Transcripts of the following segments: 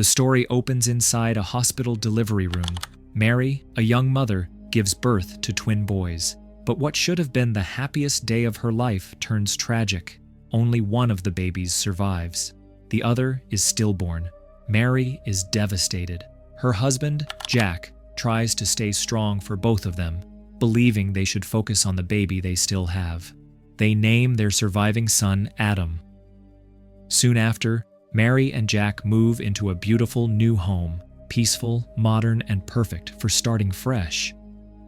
The story opens inside a hospital delivery room. Mary, a young mother, gives birth to twin boys. But what should have been the happiest day of her life turns tragic. Only one of the babies survives. The other is stillborn. Mary is devastated. Her husband, Jack, tries to stay strong for both of them, believing they should focus on the baby they still have. They name their surviving son Adam. Soon after, Mary and Jack move into a beautiful new home, peaceful, modern, and perfect for starting fresh.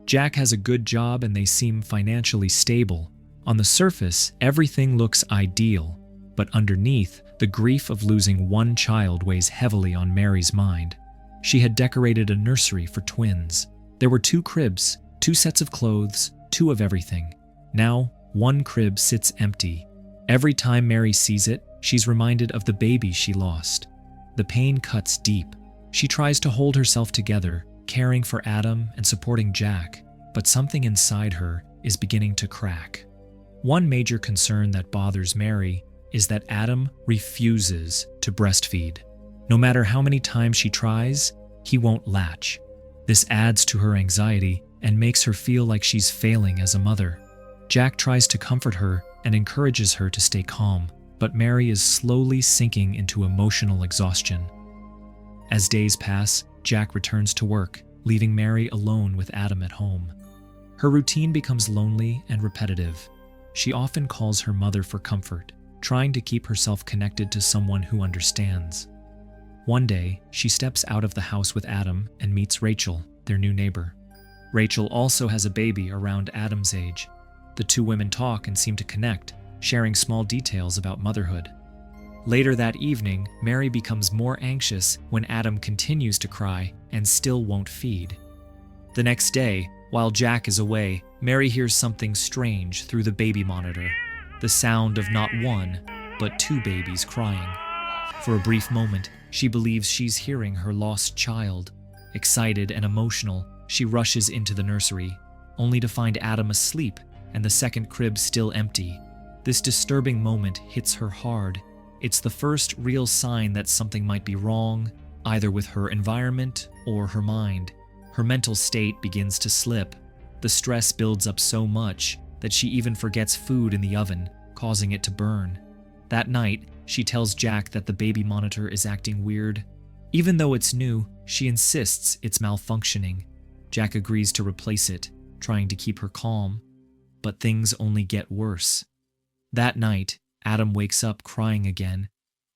Jack has a good job and they seem financially stable. On the surface, everything looks ideal, but underneath, the grief of losing one child weighs heavily on Mary's mind. She had decorated a nursery for twins. There were 2 cribs, 2 sets of clothes, 2 of everything. Now, one crib sits empty. Every time Mary sees it, she's reminded of the baby she lost. The pain cuts deep. She tries to hold herself together, caring for Adam and supporting Jack, but something inside her is beginning to crack. One major concern that bothers Mary is that Adam refuses to breastfeed. No matter how many times she tries, he won't latch. This adds to her anxiety and makes her feel like she's failing as a mother. Jack tries to comfort her and encourages her to stay calm, but Mary is slowly sinking into emotional exhaustion. As days pass, Jack returns to work, leaving Mary alone with Adam at home. Her routine becomes lonely and repetitive. She often calls her mother for comfort, trying to keep herself connected to someone who understands. One day, she steps out of the house with Adam and meets Rachel, their new neighbor. Rachel also has a baby around Adam's age. The 2 women talk and seem to connect, sharing small details about motherhood. Later that evening, Mary becomes more anxious when Adam continues to cry and still won't feed. The next day, while Jack is away, Mary hears something strange through the baby monitor. The sound of not 1, but 2 babies crying. For a brief moment, she believes she's hearing her lost child. Excited and emotional, she rushes into the nursery, only to find Adam asleep and the second crib still empty. This disturbing moment hits her hard. It's the first real sign that something might be wrong, either with her environment or her mind. Her mental state begins to slip. The stress builds up so much that she even forgets food in the oven, causing it to burn. That night, she tells Jack that the baby monitor is acting weird. Even though it's new, she insists it's malfunctioning. Jack agrees to replace it, trying to keep her calm. But things only get worse. That night, Adam wakes up crying again.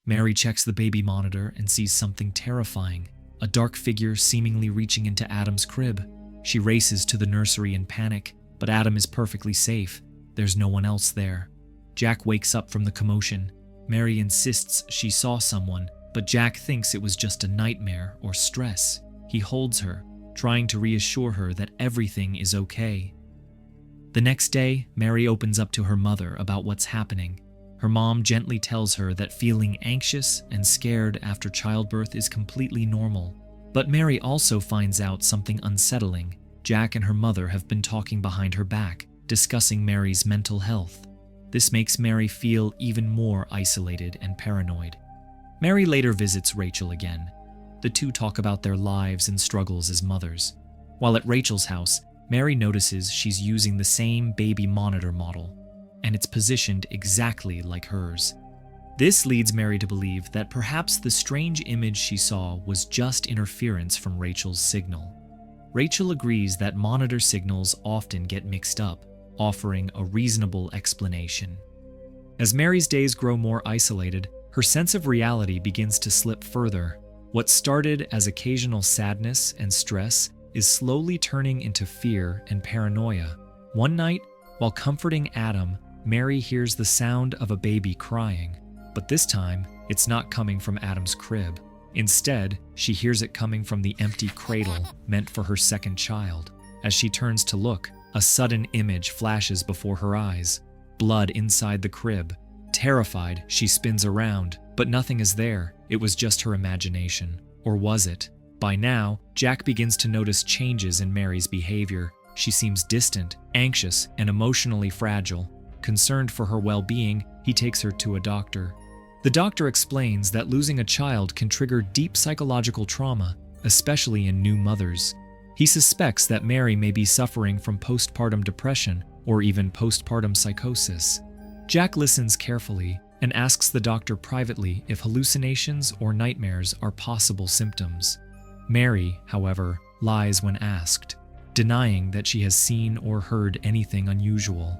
Mary checks the baby monitor and sees something terrifying, a dark figure seemingly reaching into Adam's crib. She races to the nursery in panic, but Adam is perfectly safe. There's no one else there. Jack wakes up from the commotion. Mary insists she saw someone, but Jack thinks it was just a nightmare or stress. He holds her, trying to reassure her that everything is okay. The next day, Mary opens up to her mother about what's happening. Her mom gently tells her that feeling anxious and scared after childbirth is completely normal. But Mary also finds out something unsettling. Jack and her mother have been talking behind her back, discussing Mary's mental health. This makes Mary feel even more isolated and paranoid. Mary later visits Rachel again. The 2 talk about their lives and struggles as mothers. While at Rachel's house, Mary notices she's using the same baby monitor model, and it's positioned exactly like hers. This leads Mary to believe that perhaps the strange image she saw was just interference from Rachel's signal. Rachel agrees that monitor signals often get mixed up, offering a reasonable explanation. As Mary's days grow more isolated, her sense of reality begins to slip further. What started as occasional sadness and stress is slowly turning into fear and paranoia. One night, while comforting Adam, Mary hears the sound of a baby crying. But this time, it's not coming from Adam's crib. Instead, she hears it coming from the empty cradle meant for her second child. As she turns to look, a sudden image flashes before her eyes. Blood inside the crib. Terrified, she spins around, but nothing is there. It was just her imagination. Or was it? By now, Jack begins to notice changes in Mary's behavior. She seems distant, anxious, and emotionally fragile. Concerned for her well-being, he takes her to a doctor. The doctor explains that losing a child can trigger deep psychological trauma, especially in new mothers. He suspects that Mary may be suffering from postpartum depression or even postpartum psychosis. Jack listens carefully and asks the doctor privately if hallucinations or nightmares are possible symptoms. Mary, however, lies when asked, denying that she has seen or heard anything unusual.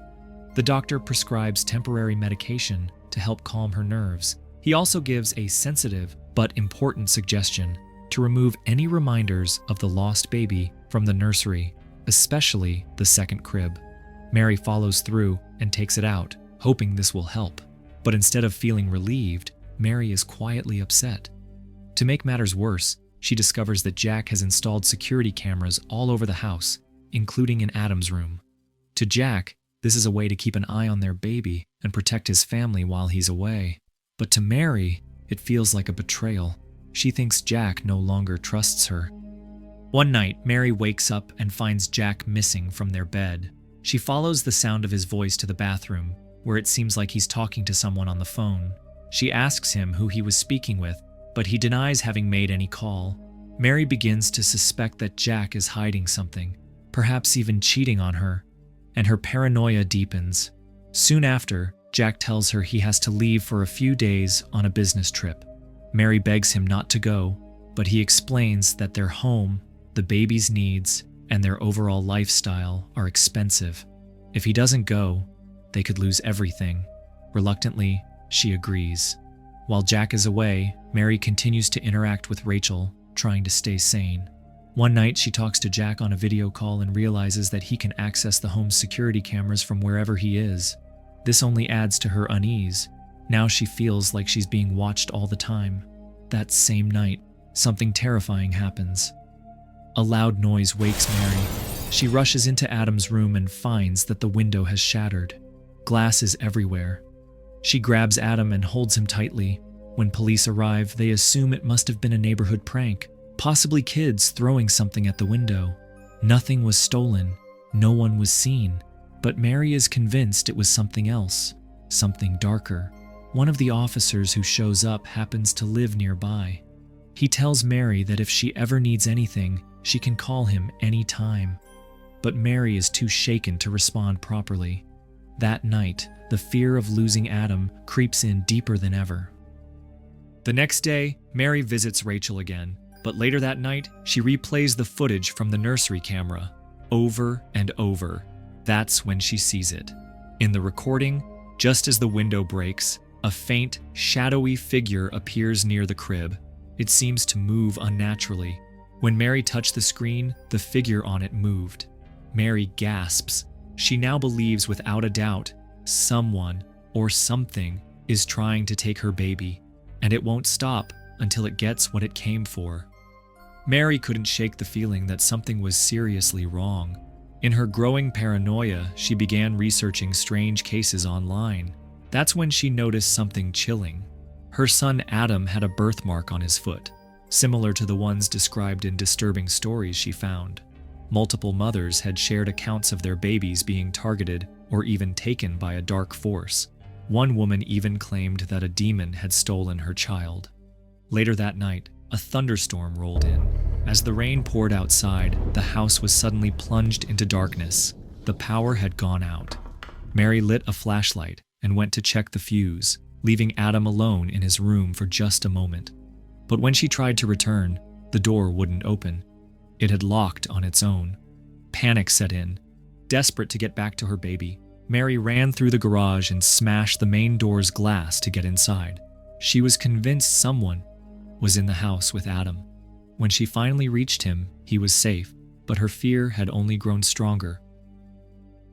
The doctor prescribes temporary medication to help calm her nerves. He also gives a sensitive but important suggestion to remove any reminders of the lost baby from the nursery, especially the second crib. Mary follows through and takes it out, hoping this will help. But instead of feeling relieved, Mary is quietly upset. To make matters worse, she discovers that Jack has installed security cameras all over the house, including in Adam's room. To Jack, this is a way to keep an eye on their baby and protect his family while he's away. But to Mary, it feels like a betrayal. She thinks Jack no longer trusts her. One night, Mary wakes up and finds Jack missing from their bed. She follows the sound of his voice to the bathroom, where it seems like he's talking to someone on the phone. She asks him who he was speaking with, but he denies having made any call. Mary begins to suspect that Jack is hiding something, perhaps even cheating on her, and her paranoia deepens. Soon after, Jack tells her he has to leave for a few days on a business trip. Mary begs him not to go, but he explains that their home, the baby's needs, and their overall lifestyle are expensive. If he doesn't go, they could lose everything. Reluctantly, she agrees. While Jack is away, Mary continues to interact with Rachel, trying to stay sane. One night, she talks to Jack on a video call and realizes that he can access the home's security cameras from wherever he is. This only adds to her unease. Now she feels like she's being watched all the time. That same night, something terrifying happens. A loud noise wakes Mary. She rushes into Adam's room and finds that the window has shattered. Glass is everywhere. She grabs Adam and holds him tightly. When police arrive, they assume it must have been a neighborhood prank, possibly kids throwing something at the window. Nothing was stolen. No one was seen. But Mary is convinced it was something else, something darker. One of the officers who shows up happens to live nearby. He tells Mary that if she ever needs anything, she can call him any time. But Mary is too shaken to respond properly. That night, the fear of losing Adam creeps in deeper than ever. The next day, Mary visits Rachel again, but later that night, she replays the footage from the nursery camera over and over. That's when she sees it. In the recording, just as the window breaks, a faint, shadowy figure appears near the crib. It seems to move unnaturally. When Mary touched the screen, the figure on it moved. Mary gasps. She now believes without a doubt, someone or something is trying to take her baby, and it won't stop until it gets what it came for. Mary couldn't shake the feeling that something was seriously wrong. In her growing paranoia, she began researching strange cases online. That's when she noticed something chilling. Her son Adam had a birthmark on his foot, similar to the ones described in disturbing stories she found. Multiple mothers had shared accounts of their babies being targeted or even taken by a dark force. One woman even claimed that a demon had stolen her child. Later that night, a thunderstorm rolled in. As the rain poured outside, the house was suddenly plunged into darkness. The power had gone out. Mary lit a flashlight and went to check the fuse, leaving Adam alone in his room for just a moment. But when she tried to return, the door wouldn't open. It had locked on its own. Panic set in. Desperate to get back to her baby, Mary ran through the garage and smashed the main door's glass to get inside. She was convinced someone was in the house with Adam. When she finally reached him, he was safe, but her fear had only grown stronger.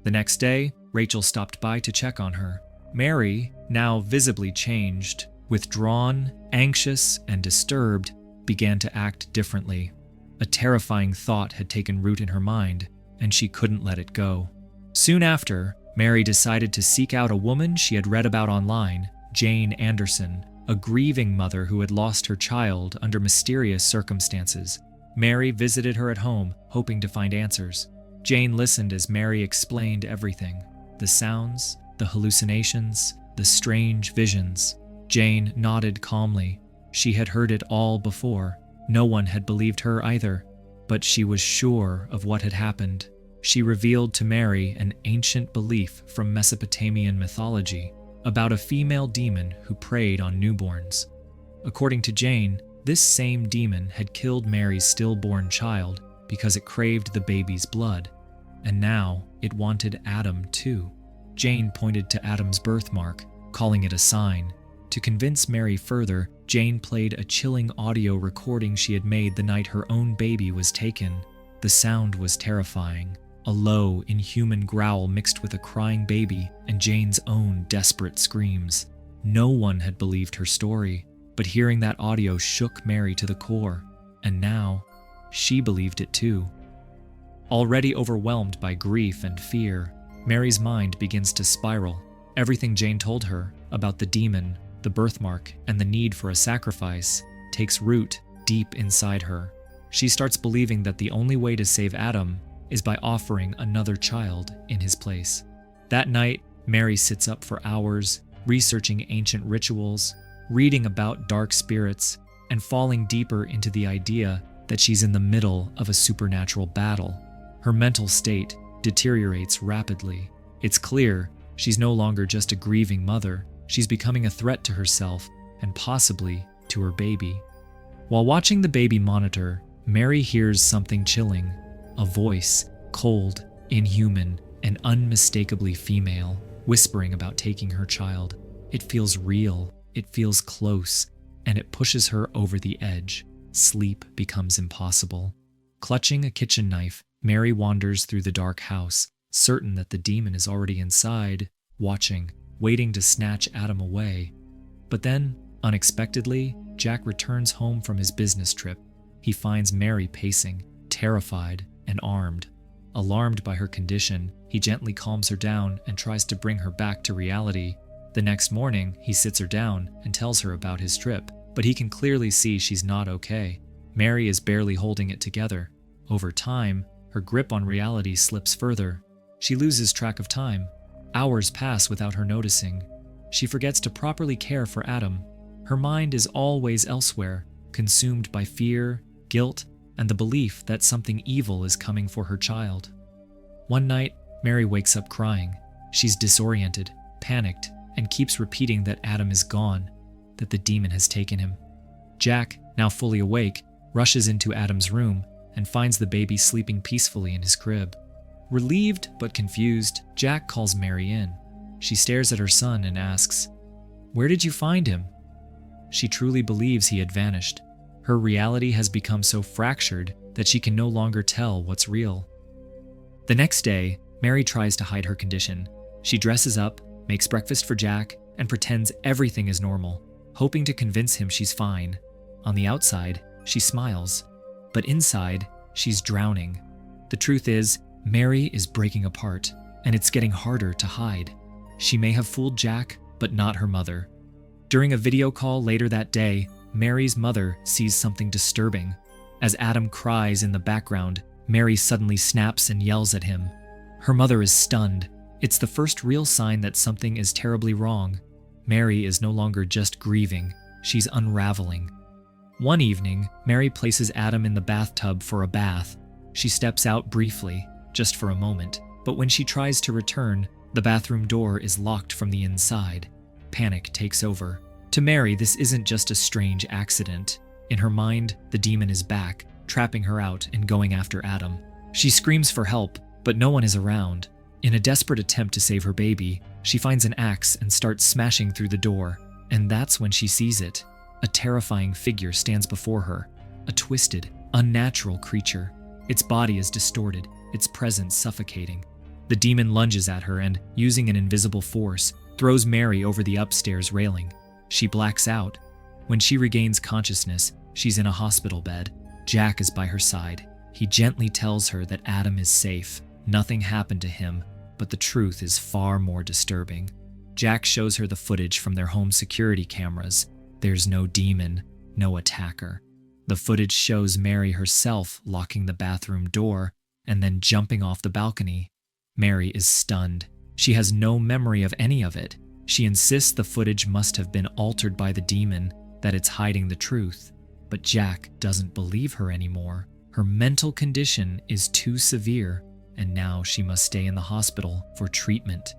The next day, Rachel stopped by to check on her. Mary, now visibly changed, withdrawn, anxious, and disturbed, began to act differently. A terrifying thought had taken root in her mind, and she couldn't let it go. Soon after, Mary decided to seek out a woman she had read about online, Jane Anderson, a grieving mother who had lost her child under mysterious circumstances. Mary visited her at home, hoping to find answers. Jane listened as Mary explained everything: the sounds, the hallucinations, the strange visions. Jane nodded calmly. She had heard it all before. No one had believed her either, but she was sure of what had happened. She revealed to Mary an ancient belief from Mesopotamian mythology about a female demon who preyed on newborns. According to Jane, this same demon had killed Mary's stillborn child because it craved the baby's blood, and now it wanted Adam too. Jane pointed to Adam's birthmark, calling it a sign. To convince Mary further, Jane played a chilling audio recording she had made the night her own baby was taken. The sound was terrifying, a low, inhuman growl mixed with a crying baby and Jane's own desperate screams. No one had believed her story, but hearing that audio shook Mary to the core, and now she believed it too. Already overwhelmed by grief and fear, Mary's mind begins to spiral. Everything Jane told her about the demon, the birthmark, and the need for a sacrifice takes root deep inside her. She starts believing that the only way to save Adam is by offering another child in his place. That night, Mary sits up for hours, researching ancient rituals, reading about dark spirits, and falling deeper into the idea that she's in the middle of a supernatural battle. Her mental state deteriorates rapidly. It's clear she's no longer just a grieving mother. She's becoming a threat to herself and possibly to her baby. While watching the baby monitor, Mary hears something chilling. A voice, cold, inhuman, and unmistakably female, whispering about taking her child. It feels real, it feels close, and it pushes her over the edge. Sleep becomes impossible. Clutching a kitchen knife, Mary wanders through the dark house, certain that the demon is already inside, watching, waiting to snatch Adam away. But then, unexpectedly, Jack returns home from his business trip. He finds Mary pacing, terrified and armed. Alarmed by her condition, he gently calms her down and tries to bring her back to reality. The next morning, he sits her down and tells her about his trip, but he can clearly see she's not okay. Mary is barely holding it together. Over time, her grip on reality slips further. She loses track of time. Hours pass without her noticing. She forgets to properly care for Adam. Her mind is always elsewhere, consumed by fear, guilt, and the belief that something evil is coming for her child. One night, Mary wakes up crying. She's disoriented, panicked, and keeps repeating that Adam is gone, that the demon has taken him. Jack, now fully awake, rushes into Adam's room and finds the baby sleeping peacefully in his crib. Relieved but confused, Jack calls Mary in. She stares at her son and asks, "Where did you find him?" She truly believes he had vanished. Her reality has become so fractured that she can no longer tell what's real. The next day, Mary tries to hide her condition. She dresses up, makes breakfast for Jack, and pretends everything is normal, hoping to convince him she's fine. On the outside, she smiles, but inside, she's drowning. The truth is, Mary is breaking apart, and it's getting harder to hide. She may have fooled Jack, but not her mother. During a video call later that day, Mary's mother sees something disturbing. As Adam cries in the background, Mary suddenly snaps and yells at him. Her mother is stunned. It's the first real sign that something is terribly wrong. Mary is no longer just grieving, she's unraveling. One evening, Mary places Adam in the bathtub for a bath. She steps out briefly, just for a moment, but when she tries to return, the bathroom door is locked from the inside. Panic takes over. To Mary, this isn't just a strange accident. In her mind, the demon is back, trapping her out and going after Adam. She screams for help, but no one is around. In a desperate attempt to save her baby, she finds an axe and starts smashing through the door. And that's when she sees it. A terrifying figure stands before her, a twisted, unnatural creature. Its body is distorted, its presence suffocating. The demon lunges at her and, using an invisible force, throws Mary over the upstairs railing. She blacks out. When she regains consciousness, she's in a hospital bed. Jack is by her side. He gently tells her that Adam is safe. Nothing happened to him, but the truth is far more disturbing. Jack shows her the footage from their home security cameras. There's no demon, no attacker. The footage shows Mary herself locking the bathroom door and then jumping off the balcony. Mary is stunned. She has no memory of any of it. She insists the footage must have been altered by the demon, that it's hiding the truth. But Jack doesn't believe her anymore. Her mental condition is too severe, and now she must stay in the hospital for treatment.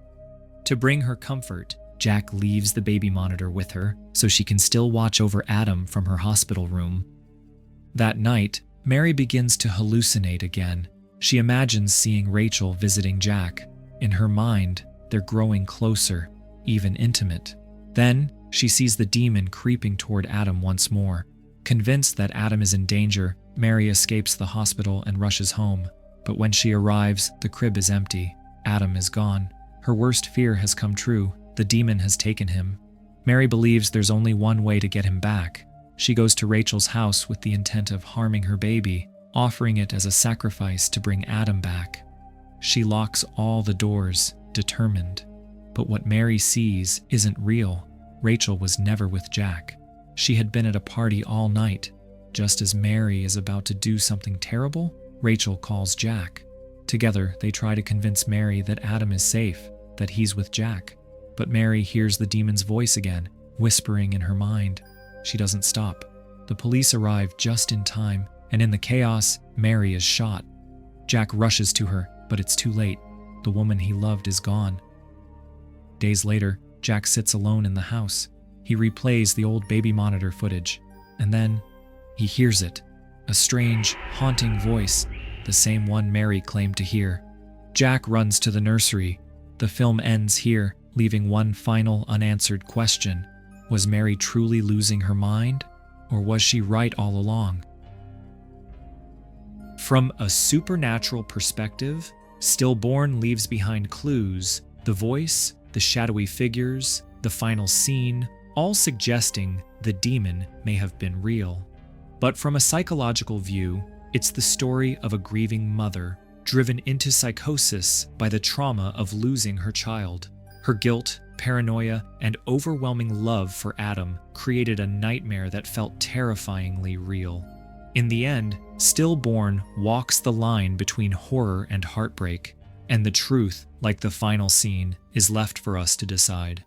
To bring her comfort, Jack leaves the baby monitor with her so she can still watch over Adam from her hospital room. That night, Mary begins to hallucinate again. She imagines seeing Rachel visiting Jack. In her mind, they're growing closer, even intimate. Then, she sees the demon creeping toward Adam once more. Convinced that Adam is in danger, Mary escapes the hospital and rushes home. But when she arrives, the crib is empty. Adam is gone. Her worst fear has come true. The demon has taken him. Mary believes there's only one way to get him back. She goes to Rachel's house with the intent of harming her baby, offering it as a sacrifice to bring Adam back. She locks all the doors, determined. But what Mary sees isn't real. Rachel was never with Jack. She had been at a party all night. Just as Mary is about to do something terrible, Rachel calls Jack. Together, they try to convince Mary that Adam is safe, that he's with Jack. But Mary hears the demon's voice again, whispering in her mind. She doesn't stop. The police arrive just in time, and in the chaos, Mary is shot. Jack rushes to her, but it's too late. The woman he loved is gone. Days later, Jack sits alone in the house. He replays the old baby monitor footage, and then he hears it. A strange, haunting voice, the same one Mary claimed to hear. Jack runs to the nursery. The film ends here, leaving one final unanswered question. Was Mary truly losing her mind, or was she right all along? From a supernatural perspective, Stillborn leaves behind clues, the voice, the shadowy figures, the final scene, all suggesting the demon may have been real. But from a psychological view, it's the story of a grieving mother driven into psychosis by the trauma of losing her child. Her guilt, paranoia, and overwhelming love for Adam created a nightmare that felt terrifyingly real. In the end, Stillborn walks the line between horror and heartbreak, and the truth, like the final scene, is left for us to decide.